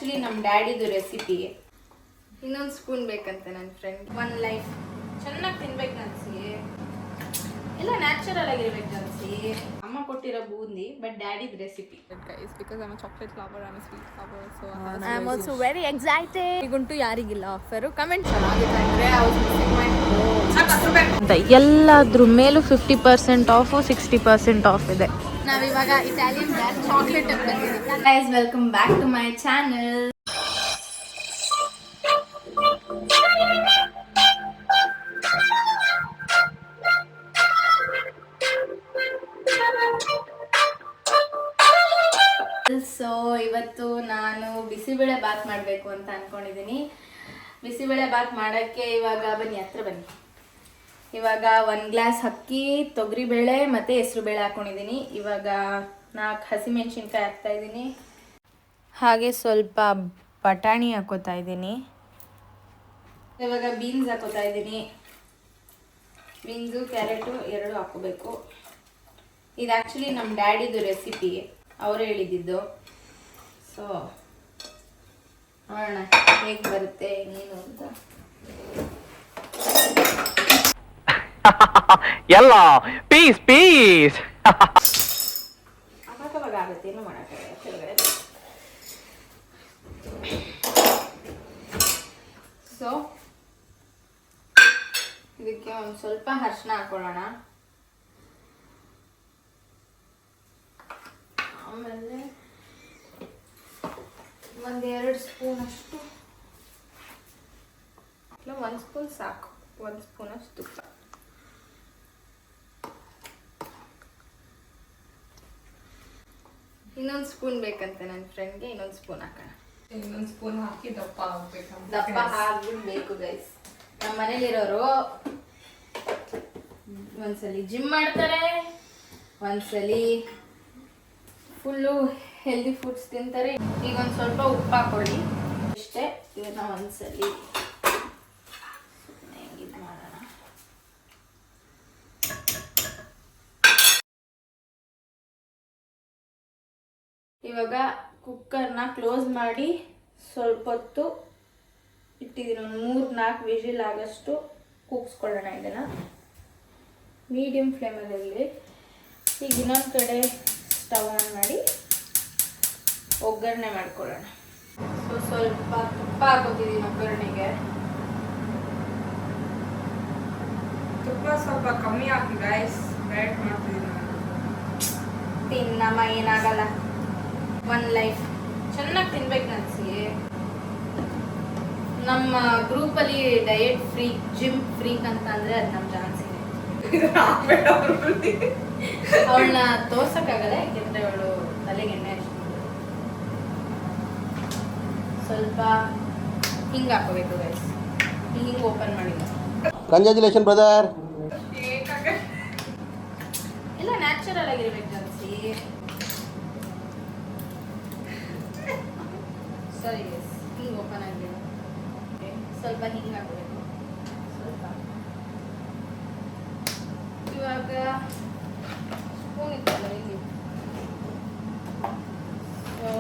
Actually ನಮ್ಮ ಡ್ಯಾಡಿದು recipe. ಇನ್ನೊಂದು spoon ಬೇಕಂತೆ ನನ್ನ ಫ್ರೆಂಡ್. ಒನ್ ಲೈಫ್ ಚೆನ್ನಾಗಿ ತಿನ್ಬೇಕು ಅನ್ಸಿ, ಎಲ್ಲ ನ್ಯಾಚುರಲ್ ಆಗಿರ್ಬೇಕು ಅನ್ಸಿ. ಅಮ್ಮ ಕೊಟ್ಟಿರೋ ಬೂಂದಿ, ಬಟ್ ಡ್ಯಾಡಿದ್ recipe. Guys, because I'm a chocolate lover, I'm a sweet lover, so I am also very excited. ಈಗುಂಟು ಯಾರಿಗಿಲ್ಲ ಆಫರ್ ಕಮೆಂಟ್ ಎಲ್ಲಾದ್ರ ಮೇಲೂ 50% ಆಫ್ 60% ಆಫ್ ಇದೆ. ನಾವಿವಾಗ ಇಟಾಲಿಯನ್ ಚಾಕ್ಲೇಟ್ ಬಂದಿದ್ದೀವಿ. Guys, welcome back to my channel. So ಇವತ್ತು ನಾನು ಬಿಸಿಬೇಳೆ ಬಾತ್ ಮಾಡಬೇಕು ಅಂತ ಅನ್ಕೊಂಡಿದ್ದೀನಿ. ಬಿಸಿಬೇಳೆ ಬಾತ್ ಮಾಡೋಕ್ಕೆ ಇವಾಗ ಬನ್ನಿ, ಹತ್ರ ಬನ್ನಿ. ಇವಾಗ 1 ಗ್ಲಾಸ್ ಅಕ್ಕಿ, ತೊಗರಿಬೇಳೆ ಮತ್ತು ಹೆಸರುಬೇಳೆ ಹಾಕೊಂಡಿದ್ದೀನಿ. ಇವಾಗ 4 ಹಸಿಮೆಣ್ಸಿನ್ಕಾಯಿ ಹಾಕ್ತಾಯಿದ್ದೀನಿ. ಹಾಗೆ ಸ್ವಲ್ಪ ಬಟಾಣಿ ಹಾಕೋತಾ ಇದ್ದೀನಿ. ಇವಾಗ ಬೀನ್ಸ್ ಹಾಕೋತಾ ಇದ್ದೀನಿ. ಬೀನ್ಸು ಕ್ಯಾರೆಟು 2 ಹಾಕೋಬೇಕು. ಇದು ಆ್ಯಕ್ಚುಲಿ ನಮ್ಮ ಡ್ಯಾಡಿದು ರೆಸಿಪಿ, ಅವರೇ ಹೇಳಿದ್ದು. ಸೊ ನೋಡೋಣ ಹೇಗೆ ಬರುತ್ತೆ ಏನೇನು ಅಂತ. ಎಲ್ಲ ಪೀಸ್ ಪೀಸ್ ಅವಾಗ ಆಗುತ್ತೆ, ಏನು ಮಾಡೋಕ್ಕಾಗಲ್ಲ ಕೆಳಗಡೆ. ಸೊ ಇದಕ್ಕೆ ಒಂದು ಸ್ವಲ್ಪ ಅರಿಶಿನ ಹಾಕೊಳ್ಳೋಣ. ಆಮೇಲೆ 1-2 ಸ್ಪೂನ್ ಅಷ್ಟು, 1 ಸ್ಪೂನ್ ಸಾಕು, 1 ಸ್ಪೂನ್ ಅಷ್ಟು ತುಪ್ಪ. ಇನ್ನೊಂದು ಸ್ಪೂನ್ ಬೇಕಂತೆ ನನ್ನ ಫ್ರೆಂಡ್ಗೆ, ಇನ್ನೊಂದು ಸ್ಪೂನ್ ಹಾಕೋಣ. ಇನ್ನೊಂದು ಸ್ಪೂನ್ ಹಾಕಿ ದಪ್ಪ ಆಗ್ಬೇಕು. ದಪ್ಪ ಹಾಕ್ಬಿಡ್ಬೇಕು ಗೈಸ್. ನಮ್ಮ ಮನೇಲಿರೋರು ಒಂದ್ಸಲಿ ಜಿಮ್ ಮಾಡ್ತಾರೆ, ಒಂದ್ಸಲಿ ಫುಲ್ಲು ಹೆಲ್ದಿ ಫುಡ್ಸ್ ತಿಂತಾರೆ. ಈಗ ಒಂದು ಸ್ವಲ್ಪ ಉಪ್ಪು ಹಾಕೊಳ್ಳಿ ಅಷ್ಟೇ. ಇದನ್ನ ಒಂದ್ಸಲಿ ಇದು ಮಾಡೋಣ. ಇವಾಗ ಕುಕ್ಕರ್ನ ಕ್ಲೋಸ್ ಮಾಡಿ ಸ್ವಲ್ಪ ಹೊತ್ತು ಇಟ್ಟಿದ್ದೀನಿ. ಒಂದು 3-4 ವಿಜಿಲ್ ಆಗೋಷ್ಟು ಕೂಗಿಸ್ಕೊಳ್ಳೋಣ ಇದನ್ನು ಮೀಡಿಯಮ್ ಫ್ಲೇಮಲ್ಲಿ. ಈಗ ಇನ್ನೊಂದು ಕಡೆ ಸ್ಟವ್ ಆನ್ ಮಾಡಿ ಒಗ್ಗರಣೆ ಮಾಡ್ಕೊಳ್ಳೋಣ. ಸೊ ಸ್ವಲ್ಪ ತುಪ್ಪ ಹಾಕೋತಿದ್ದೀನಿ ಒಗ್ಗರಣೆಗೆ. ತುಪ್ಪ ಸ್ವಲ್ಪ ಕಮ್ಮಿ ಹಾಕಿ ಗೈಸ್, ಡಯಟ್ ಮಾಡ್ತಿದ್ದೀನಿ. ತಿನ್ನಮ್ಮ, ಏನಾಗಲ್ಲ. 1 ಲೈಫ್ ಚೆನ್ನಾಗಿ ತಿನ್ಬೇಕು ಅನ್ಸಿ. ನಮ್ಮ ಗ್ರೂಪಲ್ಲಿ ಡಯಟ್ ಫ್ರೀ, ಜಿಮ್ ಫ್ರೀಕ್ ಅಂತ ಅಂದರೆ ಅದು ನಮ್ಮ ಜಾನ್ಸಿನೇ. ಅವಳನ್ನ ತೋರ್ಸಕ್ಕಾಗಲ್ಲ, ಯಾಕೆಂದರೆ ಅವಳು ತಲೆಗೆ ಎಣ್ಣೆ ಹಚ್ಚಿದ್ರು. ಸ್ವಲ್ಪ ಹಿಂಗೆ ಹಾಕೋಬೇಕು ಗೈಸ್. ಹಿಂಗೆ ಓಪನ್ ಮಾಡಿಲ್ಲ. Congratulation brother. ಎಲ್ಲ ನ್ಯಾಚುರಲ್ ಆಗಿರ್ಬೇಕು ಅನ್ಸಿ. ಸರಿ ಗೈಸ್, ಹಿಂಗೆ ಓಪನ್ ಆಗಲಿಲ್ಲ. ಸ್ವಲ್ಪ ಹಿಂಗೆ ಹಾಕಬೇಕು. ಸ್ವಲ್ಪ ಇವಾಗ ಸ್ಪೂನ್ ಇತ್ತಲ್ಲ ಇಲ್ಲಿ, ಸೊ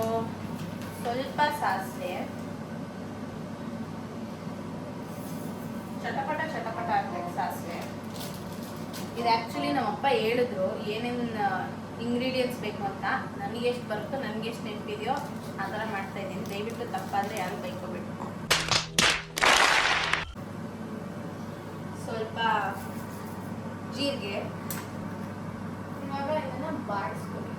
ಸ್ವಲ್ಪ ಸಾಸಿವೆ, ಚಟಪಟ ಚಟಪಟ ಹಾಕ್ಬೇಕು ಸಾಸಿವೆ. ಇದು ಆ್ಯಕ್ಚುಲಿ ನಮ್ಮಪ್ಪ ಹೇಳಿದ್ರು ಏನೇನು ಇಂಗ್ರೀಡಿಯೆಂಟ್ಸ್ ಬೇಕು ಅಂತ. ನನಗೆ ಎಷ್ಟು ಬರುತ್ತೋ, ನನಗೆ ಎಷ್ಟು ನೆನಪಿದೆಯೋ ಆ ಥರ ಮಾಡ್ತಾಯಿದ್ದೀನಿ. ದಯವಿಟ್ಟು ತಪ್ಪಾದರೆ ಯಾರು ಬೈಕೋಬೇಕು. ಸ್ವಲ್ಪ ಜೀರಿಗೆ. ಇವಾಗ ಇದನ್ನು ಬಾಡಿಸ್ಕೊಳ್ಳಿ.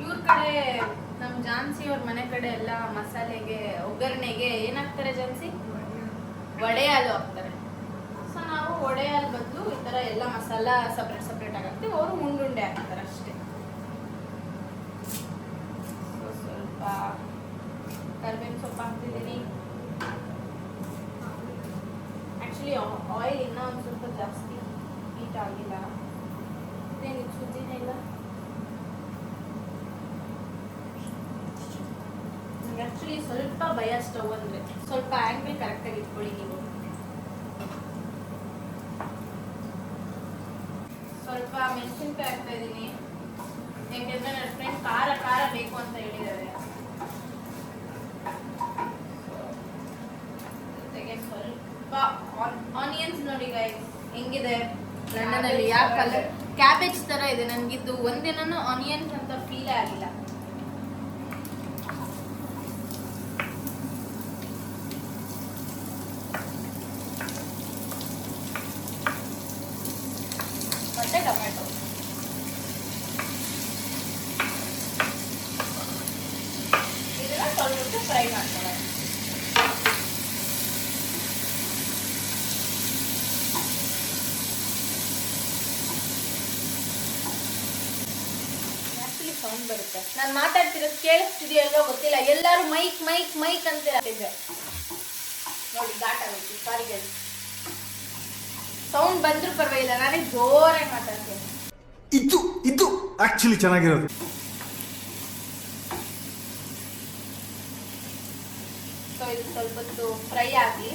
ಇವ್ರ ಕಡೆ, ನಮ್ಮ ಜಾನ್ಸಿ ಅವ್ರ ಮನೆ ಕಡೆ ಎಲ್ಲ ಮಸಾಲೆಗೆ, ಒಗ್ಗರಣೆಗೆ ಏನಾಗ್ತಾರೆ ಜಾನ್ಸಿ? ವಡೆ ಹಾಲು ಹಾಕ್ತಾರೆ. ಸೊ ನಾವು ವಡೆ ಹಾಲು ಬದಲು ಈ ಥರ ಎಲ್ಲ ಮಸಾಲ ಸಪ್ರೇಟ್ ಸಪ್ರೇಟ್ ಆಗಿ ಅವರು ಉಂಡುಂಡೆ ಹಾಕ್ತಾರೆ ಅಷ್ಟೇ. ಸೊ ಸ್ವಲ್ಪ ಕರಿಬೇವಿನ ಸೊಪ್ಪು ಹಾಕ್ತಿದ್ದೀನಿ. ಆ್ಯಕ್ಚುಲಿ ಆಯಿಲ್ ಇನ್ನೂ ಒಂದು ಸ್ವಲ್ಪ ಜಾಸ್ತಿ ಹೀಟ್ ಆಗಿಲ್ಲ. ಇದೇನು ಸುದ್ದಿನೇ ಇಲ್ಲ. ಆ್ಯಕ್ಚುಲಿ ಸ್ವಲ್ಪ ಭಯ ಸ್ಟವ್ ಅಂದರೆ. ಸ್ವಲ್ಪ ಆ್ಯಂಗಲ್ ಕರೆಕ್ಟಾಗಿ ಇಟ್ಕೊಳ್ಳಿ ನೀವು. ಸ್ವಲ್ಪ ಮೆಣಸಿನ್ಕಾಯಿ ಹಾಕ್ತಾ ಇದ್ದೀನಿ, ಯಾಕೆಂದ್ರೆ ನನ್ನ ಫ್ರೆಂಡ್ ಖಾರ ಖಾರ ಬೇಕು ಅಂತ ಹೇಳಿದ್ದಾರೆ. ಜೊತೆಗೆ ಸ್ವಲ್ಪ ಆನಿಯನ್ಸ್ ನೋಡಿ ಗೈಸ್ ಹೆಂಗಿದೆ ಲಂಡನಲ್ಲಿ, ಯಾವ ಕಲರ್ ಕ್ಯಾಬೇಜ್ ತರ ಇದೆ. ನನ್ಗಿದ್ದು ಒಂದಿನೂ ಆನಿಯನ್ಸ್ ಅಂತ ಫೀಲೇ ಆಗಿಲ್ಲ. ಮತ್ತೆ ಟೊಮೆಟೊ, ಇದನ್ನ ಸ್ವಲ್ಪ ಫ್ರೈ ಮಾಡ್ಕೊಳ್ಳೋಣ. ಸೌಂಡ್ ಬರುತ್ತೆ, ನಾನು ಮಾತಾಡ್ತಿರೋದು ಕೇಳಿಸ್ತಿದೆಯಲ್ವಾ ಗೊತ್ತಿಲ್ಲ. ಎಲ್ಲರೂ ಮೈಕ್ ಮೈಕ್ ಮೈಕ್ ಅಂತ ಹೇಳ್ತಿದ್ದೆ ನೋಡಿ, ಘಾಟ್ ಆಗುತ್ತೆ. ಸಾರಿ ಗೈಸ್, ಸೌಂಡ್ ಬಂದ್ರೂ ಪರವಾಗಿಲ್ಲ, ನಾನೇ ಜೋರಾಗಿ ಮಾತಾಡ್ತೀನಿ. ಇದು ಆಕ್ಚುಲಿ ಚೆನ್ನಾಗಿರೋದು. ಸೊ ಇದು ಸ್ವಲ್ಪ ಹೊತ್ತು ಫ್ರೈ ಆಗಿ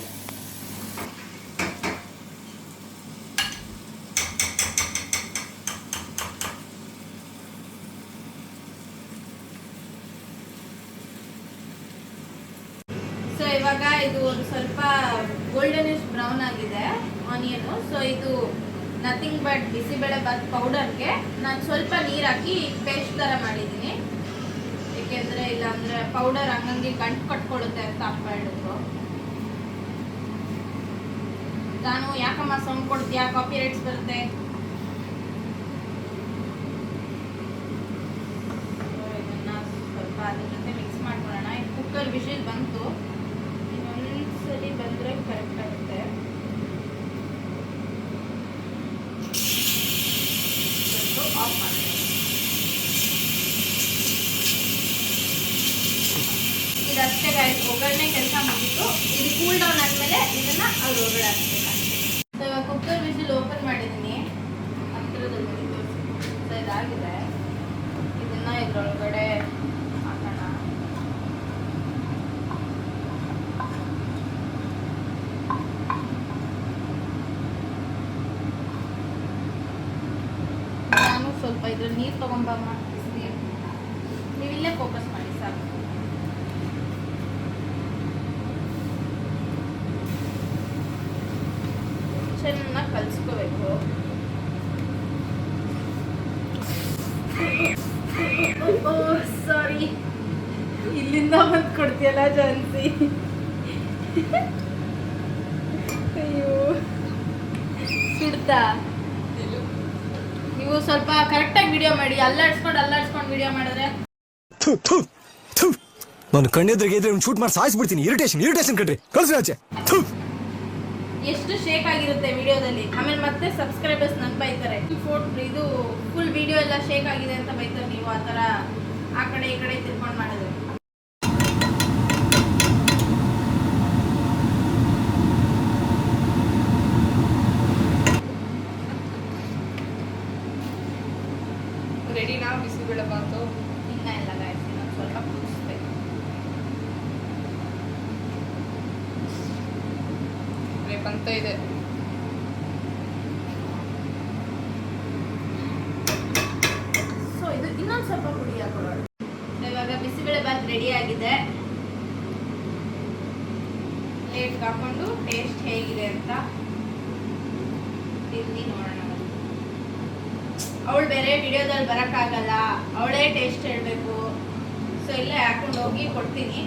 ಇವಾಗ ಇದು ಒಂದು ಸ್ವಲ್ಪ ಗೋಲ್ಡನಿಶ್ ಬ್ರೌನ್ ಆಗಿದೆ ಆನಿಯನು. ಸೊ ಇದು ನಥಿಂಗ್ ಬಟ್ ಬಿಸಿಬೇಳೆಬಾತ್ ಪೌಡರ್ಗೆ ನಾನು ಸ್ವಲ್ಪ ನೀರು ಹಾಕಿ ಪೇಸ್ಟ್ ಥರ ಮಾಡಿದ್ದೀನಿ, ಏಕೆಂದರೆ ಇಲ್ಲಾಂದರೆ ಪೌಡರ್ ಹಂಗಂಗೆ ಗಂಟು ಕಟ್ಕೊಳ್ಳುತ್ತೆ ಅಂತ ಅಪ್ಪ ಹೇಳಿದ್ರು. ನಾನು ಯಾಕಮ್ಮ ಸೌಂಡ್ ಕೊಡ್ತೀಯಾ, ಕಾಪಿ ರೈಟ್ಸ್ ಬರುತ್ತೆ. ಇದನ್ನು ಸ್ವಲ್ಪ ಅದ್ರ ಜೊತೆ ಮಿಕ್ಸ್ ಮಾಡ್ಕೊಳ್ಳೋಣ. ಇದು ಕುಕ್ಕರ್ ವಿಷಲ್ ಬಂತು, ಇನ್ನೊಂದ್ಸಲಿ ಬಂದರೆ ಕರೆಕ್ಟ್ ಆಗುತ್ತೆ. ಆಫ್ ಮಾಡಿ ಇದಷ್ಟೇ ಗಾಯ್ಸ್, ಒಗ್ಗರಣೆ ಕೆಲಸ ಮುಗಿತು. ಇದು ಕೂಲ್ ಡೌನ್ ಆದಮೇಲೆ ಇದನ್ನ ಅದ್ರ ಒಳಗಡೆ ಹಾಕ್ಬೇಕಾಗ್ತದೆ. ಸೊ ಇವಾಗ ಕುಕ್ಕರ್ ವಿಸಿಲ್ ಓಪನ್ ಮಾಡಿದ್ದೀನಿ, ಹತ್ತಿರದಲ್ಲಿ ತೋರಿಸಿ. ಸೊ ಇದಾಗಿದೆ, ಇದನ್ನ ಇದ್ರೊಳಗಡೆ ಹಾಕೋಣ. ನಾನು ಸ್ವಲ್ಪ ಇದ್ರಲ್ಲಿ ನೀರು ತಗೊಂಬಮ್ಮ, ನೀವು ಇಲ್ಲೇ ಫೋಕಸ್ ಮಾಡಿ ಸಾಕು. ಚೆನ್ನಾಗಿ ಕಲಿಸ್ಕೋಬೇಕು. ಸಾರಿ, ಇಲ್ಲಿಂದ ಬಂದು ಕೊಡ್ತೀಯಲ್ಲ ಜಾನ್ಸಿ. ಅಯ್ಯೋ ಸುಡ್ತಾ. ನೀವು ಸ್ವಲ್ಪ ಕರೆಕ್ಟಾಗಿ ವಿಡಿಯೋ ಮಾಡಿ, ಅಲ್ಲಾಡ್ಸ್ಕೊಂಡು ವಿಡಿಯೋ ಮಾಡಿದ್ರೆ. ನಾನು ಕಣ್ಣೆದ್ರಿಗೆ ಇದ್ರೆ ಒಂದು ಶೂಟ್ ಮಾಡಿ ಸಾಯಿಸ್ಬಿಡ್ತೀನಿ. ಇರಿಟೇಷನ್ ಕಣ್ರಿ, ಕಳ್ಸಿ ಆಚೆ. ಎಷ್ಟು ಶೇಕ್ ಆಗಿರುತ್ತೆ ವಿಡಿಯೋದಲ್ಲಿ, ಆಮೇಲೆ ಮತ್ತೆ ಸಬ್ಸ್ಕ್ರೈಬರ್ಸ್ ನನ್ ಬೈತಾರೆ, ಇದು ಫುಲ್ ವಿಡಿಯೋ ಎಲ್ಲ ಶೇಕ್ ಆಗಿದೆ ಅಂತ ಬೈತಾರೆ. ನೀವು ಆ ಥರ ಆ ಕಡೆ ಈ ಕಡೆ ತಿರ್ಕೊಂಡು ಮಾಡಿದ್ರೆ. ರೆಡಿನಾ ಬಿಸಿಬೇಳೆಬಾತು? ಇನ್ನ ಎಲ್ಲ ಗಾಯ್ಸ್, ಇನ್ನೊಂದು ಸ್ವಲ್ಪ ಕುದಿಸ್ಬೇಕು. ಬೇಕಂತ ಇದೆ. ಸೊ ಇದು ಇನ್ನೊಂದು ಸ್ವಲ್ಪ ಪುಡಿ ಹಾಕೊಳ್ಳೋಣ. ಇವಾಗ ಬಿಸಿಬೇಳೆಬಾತ್ ರೆಡಿ ಆಗಿದೆ. ಪ್ಲೇಟ್ಗೆ ಹಾಕೊಂಡು ಟೇಸ್ಟ್ ಹೇಗಿದೆ ಅಂತ ತಿಂದು ನೋಡೋಣ. ಅವಳು ಬೇರೆ ವಿಡಿಯೋದಲ್ಲಿ ಬರೋಕ್ಕಾಗಲ್ಲ, ಅವಳೇ ಟೇಸ್ಟ್ ಹೇಳಬೇಕು. ಸೊ ಇಲ್ಲೇ ಹಾಕೊಂಡು ಹೋಗಿ ಕೊಡ್ತೀನಿ.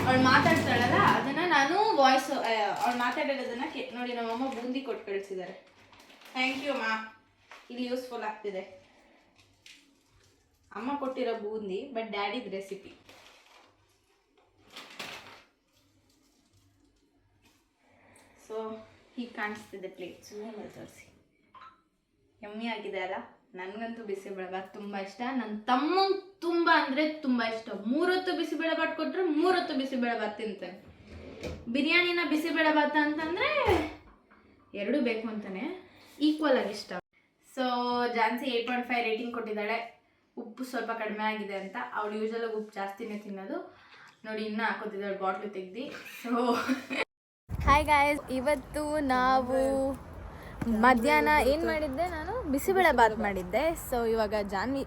ಅವಳು ಮಾತಾಡ್ತಾಳಲ್ಲ ಅದನ್ನು ನಾನು ವಾಯ್ಸ್, ಅವಳು ಮಾತಾಡಿರೋದನ್ನು ನೋಡಿ ನಮ್ಮಮ್ಮ ಬೂಂದಿ ಕೊಟ್ಟು ಕಳಿಸಿದ್ದಾರೆ. ಥ್ಯಾಂಕ್ ಯು ಅಮ್ಮ, ಇಲ್ಲಿ ಯೂಸ್ಫುಲ್ ಆಗ್ತಿದೆ. ಅಮ್ಮ ಕೊಟ್ಟಿರೋ ಬೂಂದಿ, ಬಟ್ ಡ್ಯಾಡಿದ ರೆಸಿಪಿ. ಸೊ ಹೀಗೆ ಕಾಣಿಸ್ತಿದೆ ಪ್ಲೇಟ್, ಸುಮ್ಮನೆ ತೋರಿಸಿ. ಯಮ್ಮಿ ಆಗಿದೆ ಅಲ್ಲ. ನನಗಂತೂ ಬಿಸಿಬೇಳೆಬಾತ್ ತುಂಬ ಇಷ್ಟ. ನನ್ನ ತಮ್ಮಂಗೆ ತುಂಬ ಅಂದರೆ ತುಂಬ ಇಷ್ಟ. 3 ಹೊತ್ತು ಬಿಸಿಬೇಳೆಬಾತ್ ಕೊಟ್ಟರೆ 3 ಹೊತ್ತು ಬಿಸಿಬೇಳೆಬಾತ್ ತಿಂತಾನೆ. ಬಿರಿಯಾನಿನ ಬಿಸಿಬೇಳೆಬಾತ್ ಅಂತಂದರೆ 2 ಬೇಕು ಅಂತಾನೆ, ಈಕ್ವಲ್ ಆಗಿ ಇಷ್ಟ. ಸೊ ಜಾನ್ಸಿ 8.5 ರೇಟಿಂಗ್ ಕೊಟ್ಟಿದ್ದಾಳೆ. ಉಪ್ಪು ಸ್ವಲ್ಪ ಕಡಿಮೆ ಆಗಿದೆ ಅಂತ. ಅವಳು ಯೂಶಲಾಗಿ ಉಪ್ಪು ಜಾಸ್ತಿನೇ ತಿನ್ನೋದು. ನೋಡಿ ಇನ್ನೂ ಹಾಕೋತಿದ್ದಾಳೆ ಬಾಟ್ಲು ತೆಗ್ದು. ಸೊ ಹಾಯ್ ಗಾಯ್ಸ್, ಇವತ್ತು ನಾವು ಮಧ್ಯಾಹ್ನ ಏನು ಮಾಡಿದ್ದೆ ನಾನು ಬಿಸಿಬೇಳೆ ಬಾತ್ ಮಾಡಿದ್ದೆ. ಸೊ ಇವಾಗ ಜಾನ್ವಿ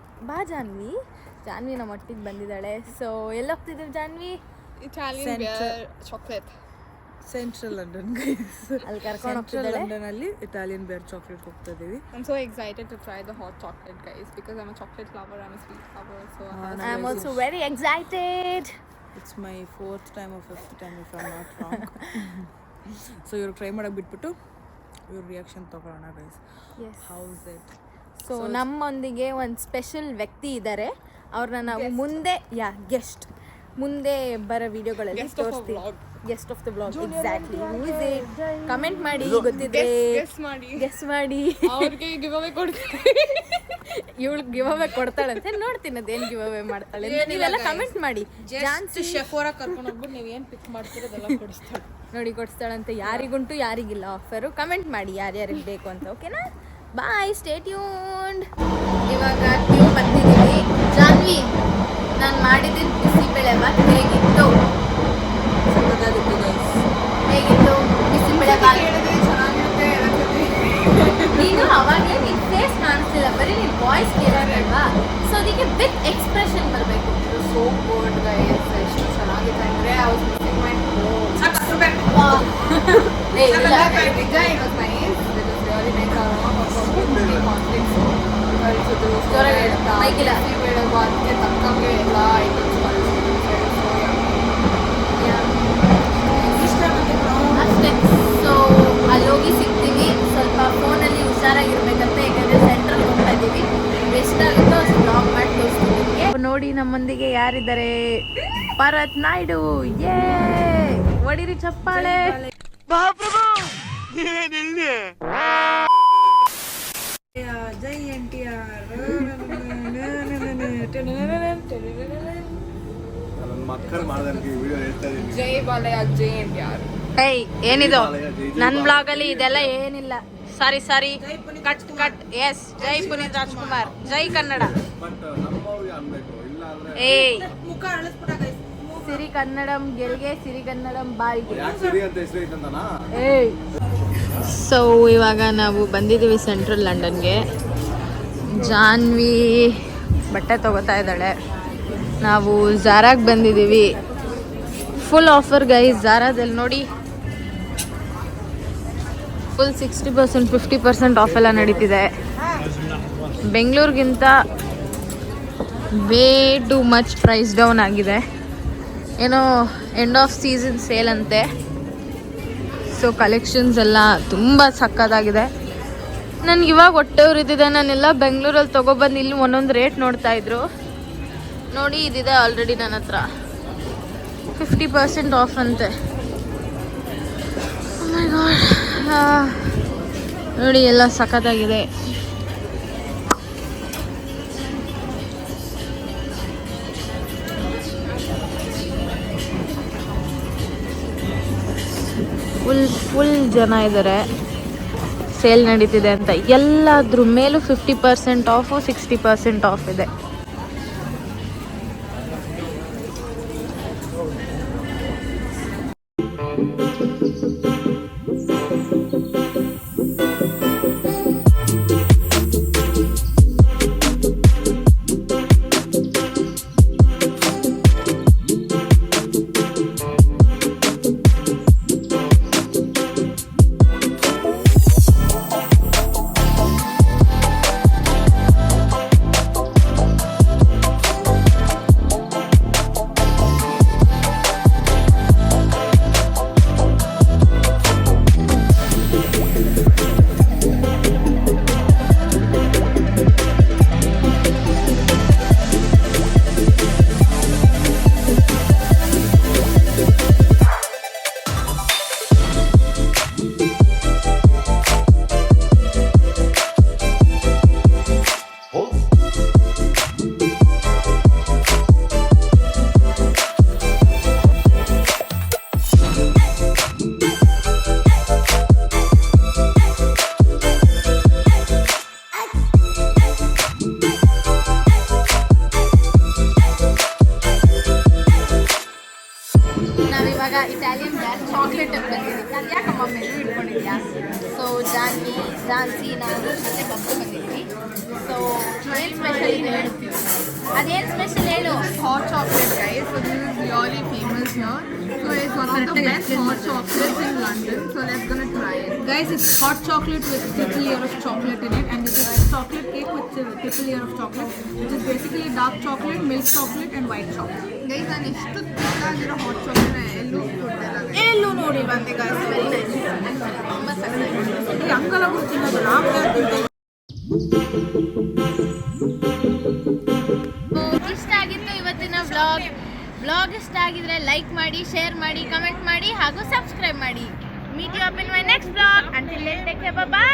ಜಾನ್ವಿ ನಮ್ಮ ಒಟ್ಟಿಗೆ ಬಂದಿದ್ದಾಳೆ. ಸೊ ಎಲ್ಲಿ ಹೋಗ್ತಿದ್ದೀವಿ Janhvi? Italian beer chocolate. Central London guys. ಅಲ್ಲಿ ಕರ್ಕೊಂಡು ಹೋಗ್ತಿದ್ದಾಳೆ. ಲಂಡನ್ ಅಲ್ಲಿ ಇಟಾಲಿಯನ್ ಬೇರ್ ಚಾಕ್ಲೇಟ್ ಹೋಗ್ತಾ ಇದೀವಿ. I'm so excited to try the hot chocolate, guys, because I'm a chocolate lover, I'm a sweet lover, so I am also very excited. It's my 4th time or 5th time if I not wrong. So ಇವ್ರು try ಮಾಡಕ್ಕೆ ಬಿಟ್ಬಿಟ್ಟು ಇವ್ರ reaction ತಗೊಳ್ಳೋಣ guys. House it? So ನಮ್ಮೊಂದಿಗೆ ಒಂದು special ವ್ಯಕ್ತಿ ಇದ್ದಾರೆ. ಅವ್ರನ್ನ ನಾವು ಮುಂದೆ ಗೆಸ್ಟ್ ಮುಂದೆ ಬರೋ ವಿಡಿಯೋಗಳಲ್ಲಿ ತೋರಿಸ್ತೀವಿ. Guest of the blog. Exactly. Comment ಮಾಡಿ ಗೊತ್ತಿದೆ. ಗೆಸ್ ಮಾಡಿ. ಅವ್ರಿಗೆ ಗಿವ್ ಅವೇ ಕೊಡ್ತೀನಿ. ಇವಳು ಗಿವ್ ಅವೇ ಕೊಡ್ತಾಳಂತೆ. ನೋಡ್ತೀನಿ ಅದೇನು ಗಿವ್ ಅವೇ ಮಾಡ್ತಾಳೆ ಅಂತ. ನೀವೆಲ್ಲ ಕಮೆಂಟ್ ಮಾಡಿ. ಜಾನ್ಸಿ ಶೆಫ್ ಅವರ ಕರ್ಕೊಂಡು ಹೋಗ್ಬಿಟ್ಟು ನೀವು ಏನು ಪಿಕ್ ಮಾಡ್ತಿರೋದೆಲ್ಲ ಕೊಡಿಸ್ತಾಳೆ. ನೋಡಿ ಕೊಡಿಸ್ತಾಳಂತೆ. ಯಾರಿಗುಂಟು ಯಾರಿಗಿಲ್ಲ ಆಫರು. ಕಮೆಂಟ್ ಮಾಡಿ ಯಾರ್ಯಾರಿಗೆ ಬೇಕು ಅಂತ. ಓಕೆನಾ? ಬಾಯ್, ಸ್ಟೇ ಟ್ಯೂನ್ಡ್. ಇವಾಗ ನೀವು ಬಂದಿದ್ದೀವಿ. ಜಾನ್ವಿ, ನಾನು ಮಾಡಿದ್ದು ಬಿಸಿಬೇಳೆ ಬಾತ್ ಹೇಗಿತ್ತು? ಸಕ್ಕತ್ತಾಗಿತ್ತು ಗೈಸ್. ಹೇಗಿತ್ತು ಬಿಸಿಬೇಳೆ ಬಾತ್? ಚೆನ್ನಾಗಿರುತ್ತೆ. ನೀನು ಅವಾಗಲೇ ನಿನ್ನ ಫೇಸ್ ಕಾಣಿಸ್ತಿಲ್ಲ, ಬರೀ ನಿನ್ನ ವಾಯ್ಸ್ ಕೇಳೋದಲ್ವಾ? ಸೊ ಅದಕ್ಕೆ ವಿತ್ ಎಕ್ಸ್ಪ್ರೆಷನ್ ಬರಬೇಕು. So good, guys. ಎಷ್ಟು ಚೆನ್ನಾಗಿದೆ ಅಂದ್ರೆ I was missing my home. It was nice. It was nice. It was really nice. conflicts. ಮೈಕಿಲ್ಲ. Bisibele ಬಾತ್ಗೆ ತಕ್ಕಂಗೆ ಎಲ್ಲ ಐಟಮ್ಸ್ ಅಷ್ಟೇ. ಸೊ ಅಲ್ಲಿ ಹೋಗಿ ಸಿಗ್ತೀವಿ. ಸ್ವಲ್ಪ ಫೋನಲ್ಲಿ ಹುಷಾರಾಗಿರ್ಬೇಕಂತ, ಯಾಕಂದರೆ ಸೆಂಟ್ರಲ್ ಹೋಗ್ತಾ ಇದ್ದೀವಿ. ಎಷ್ಟಾಗುತ್ತೋ ಅಷ್ಟು ಬ್ಲಾಗ್ ಮಾಡಿ ತೋರಿಸ್ತೀನಿ ನಿಮಗೆ. ನೋಡಿ ನಮ್ಮೊಂದಿಗೆ ಯಾರಿದ್ದಾರೆ? ಭರತ್ ನಾಯ್ಡು. ಯೇ ಹೊಡಿರಿ ಚಪ್ಪಾಳೆ. ಜೈ NTR. ಜೈ ಬಾಲಯ್ಯ, ಜೈ NTR. ಏಯ್ ಏನಿದು ನನ್ನ ಬ್ಲಾಗಲ್ಲಿ ಇದೆಲ್ಲ ಏನಿಲ್ಲ. ಸಾರಿ ಕಟ್. ಎಸ್, ಜೈ ಪುನೀತ್ ರಾಜ್ಕುಮಾರ್, ಜೈ ಕನ್ನಡ. ಏಯ್ ಸಿರಿ ಕನ್ನಡಂ ಗೆಲ್ಗೆ, ಸಿರಿ ಕನ್ನಡಂ ಬಾರಿಗೆ. ಏಯ್. ಸೊ ಇವಾಗ ನಾವು ಬಂದಿದ್ದೀವಿ ಸೆಂಟ್ರಲ್ ಲಂಡನ್ಗೆ. ಜಾನ್ವಿ ಬಟ್ಟೆ ತಗೋತಾ ಇದ್ದಾಳೆ. ನಾವು ಝಾರಾಗೆ ಬಂದಿದ್ದೀವಿ. ಫುಲ್ ಆಫರ್ ಗೈಸ್ ಝಾರಾದಲ್ಲಿ ನೋಡಿ. ಫುಲ್ 60%, 50% ಆಫ್ ಎಲ್ಲ ನಡೀತಿದೆ. ಬೆಂಗಳೂರಿಗಿಂತ way too much price down ಆಗಿದೆ. ಏನೋ ಎಂಡ್ ಆಫ್ ಸೀಸನ್ ಸೇಲ್ ಅಂತೆ. ಸೊ ಕಲೆಕ್ಷನ್ಸ್ ಎಲ್ಲ ತುಂಬ ಸಕ್ಕತ್ತಾಗಿದೆ. ನನಗೆ ಇವಾಗ ಹೊಟ್ಟೆ ಉರಿತಿದೆ. ನಾನೆಲ್ಲ ಬೆಂಗಳೂರಲ್ಲಿ ತೊಗೊಬಂದು ಇಲ್ಲಿ ಒಂದೊಂದು ರೇಟ್ ನೋಡ್ತಾ ಇದ್ರು. ನೋಡಿ ಇದಿದೆ ಆಲ್ರೆಡಿ ನನ್ನ ಹತ್ರ 50% ಆಫ್ ಅಂತೆ. Oh my God. ನೋಡಿ ಎಲ್ಲ ಸಖತ್ತಾಗಿದೆ. ಫುಲ್ ಜನ ಇದ್ದಾರೆ. ಸೇಲ್ ನಡೀತಿದೆ ಅಂತ. ಎಲ್ಲದ್ರ ಮೇಲೂ 50% ಆಫು, 60% ಆಫ್ ಇದೆ. ಜಾನ್ಸಿ ನಾನು ಮತ್ತೆ ಬಬ್ಬು ಬಂದಿದ್ವಿ. ಸೊ ಏನು ಸ್ಪೆಷಲ್ ಇದೆ ಹೇಳು, ಅದೇನು ಸ್ಪೆಷಲ್ ಹೇಳು. Hot chocolate, guys. So this is really famous here. So it's one of the best hot chocolates in London. So let's gonna try it. Guys, it's hot chocolate with triple layer of chocolate in it, and this is chocolate cake with triple layer of chocolate, which is basically dark chocolate, milk chocolate, and white chocolate. Guys, ನಾನು ಎಷ್ಟು ತಿನ್ನಾಗಿರೋ hot chocolate ಎಲ್ಲೂ ನೋಡಿ ಬಂದೆ guys. Very nice. ತುಂಬ ಸಕ್ಕತ್ತಾಗಿದೆ. ಈ uncle ಅವರು ತಿನ್ನೋದು ಇಷ್ಟ ಆಗಿತ್ತು ಇವತ್ತಿನ ವ್ಲಾಗ್ ಇಷ್ಟ ಆಗಿದ್ರೆ ಲೈಕ್ ಮಾಡಿ, ಶೇರ್ ಮಾಡಿ, ಕಮೆಂಟ್ ಮಾಡಿ ಹಾಗೂ ಸಬ್ಸ್ಕ್ರೈಬ್ ಮಾಡಿ. Meet you up in my next vlog. Until then take care, by.